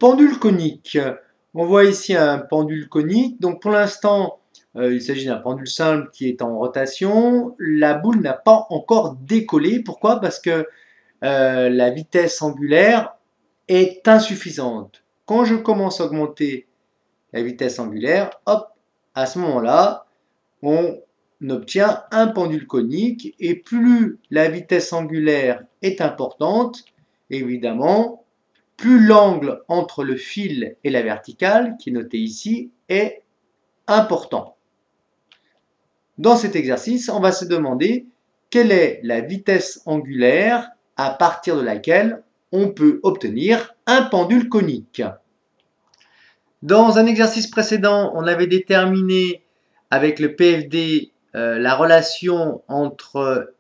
pendule conique. On voit ici un pendule conique. Donc pour l'instant, il s'agit d'un pendule simple qui est en rotation. La boule n'a pas encore décollé. Pourquoi? Parce que la vitesse angulaire est insuffisante. Quand je commence à augmenter la vitesse angulaire, hop, à ce moment-là, on obtient un pendule conique, et plus la vitesse angulaire est importante, évidemment, plus l'angle entre le fil et la verticale, qui est noté ici, est important. Dans cet exercice, on va se demander quelle est la vitesse angulaire à partir de laquelle on peut obtenir un pendule conique. Dans un exercice précédent, on avait déterminé avec le PFD la relation entre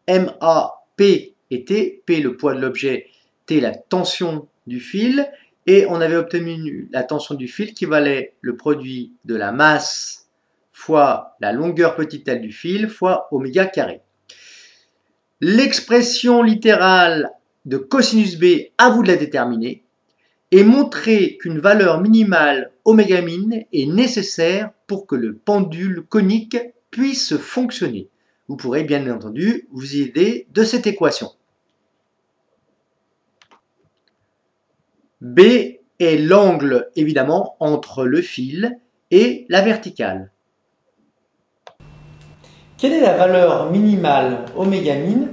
MA, P et T, P le poids de l'objet, T la tension du fil, et on avait obtenu la tension du fil qui valait le produit de la masse fois la longueur petite l du fil fois oméga carré. L'expression littérale de cosinus B, à vous de la déterminer, et montrer qu'une valeur minimale oméga min est nécessaire pour que le pendule conique puisse fonctionner. Vous pourrez bien entendu vous aider de cette équation. B est l'angle évidemment entre le fil et la verticale. Quelle est la valeur minimale oméga min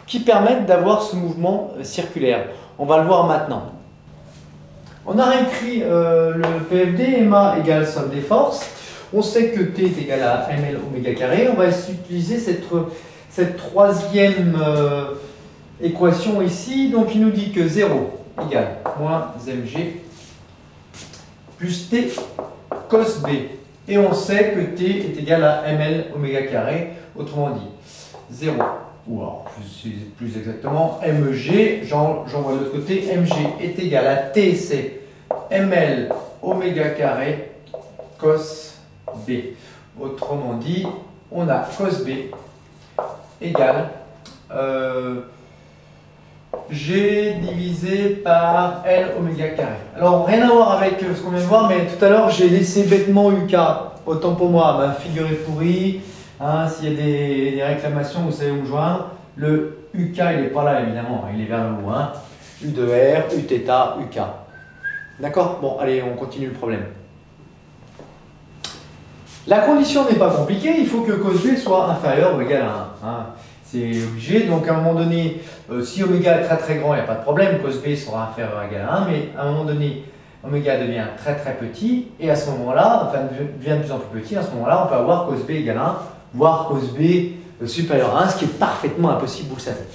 qui permette d'avoir ce mouvement circulaire? On va le voir maintenant. On a réécrit le PFD, MA égale somme des forces. On sait que T est égal à ml oméga carré. On va utiliser cette troisième équation ici. Donc il nous dit que 0 égale moins mg plus T cos B. Et on sait que T est égal à ml oméga carré. Autrement dit, 0. Ou alors, plus exactement, mg, j'envoie de l'autre côté, mg est égal à t, c'est ml oméga carré cos b. Autrement dit, on a cos b égale g divisé par l oméga carré. Alors, rien à voir avec ce qu'on vient de voir, mais tout à l'heure, j'ai laissé bêtement uk. Autant pour moi, ma figure est pourrie. Hein, s'il y a des réclamations, vous savez où me joindre. Le UK, il n'est pas là évidemment, il est vers le haut. Hein. U de R, U θ, UK. D'accord? Bon, allez, on continue le problème. La condition n'est pas compliquée, il faut que cos B soit inférieur ou égal à 1. Hein. C'est obligé, donc à un moment donné, si oméga est très très grand, il n'y a pas de problème, cos B sera inférieur ou égal à 1, mais à un moment donné, oméga devient très très petit, et à ce moment-là, enfin devient de plus en plus petit, à ce moment-là, on peut avoir cos B égale à 1, voire cos B supérieur à 1, ce qui est parfaitement impossible, vous le savez.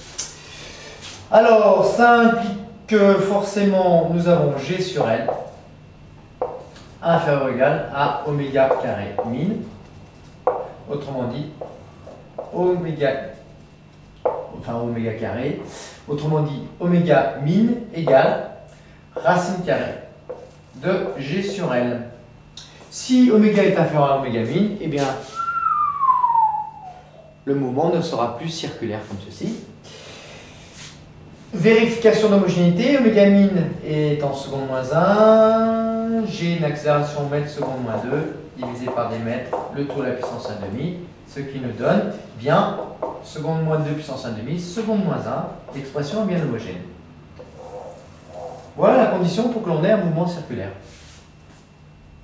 Alors, ça implique que forcément, nous avons G sur L inférieur ou égal à oméga carré min. Autrement dit, oméga carré. Autrement dit, oméga min égale racine carrée de G sur L. Si oméga est inférieur à oméga min, eh bien, le mouvement ne sera plus circulaire comme ceci. Vérification d'homogénéité, oméga min est en seconde moins 1, j'ai une accélération mètre seconde moins 2, divisé par des mètres, le tout à la puissance 1,5, ce qui nous donne bien seconde moins 2 puissance 1,5, seconde moins 1, l'expression est bien homogène. Voilà la condition pour que l'on ait un mouvement circulaire.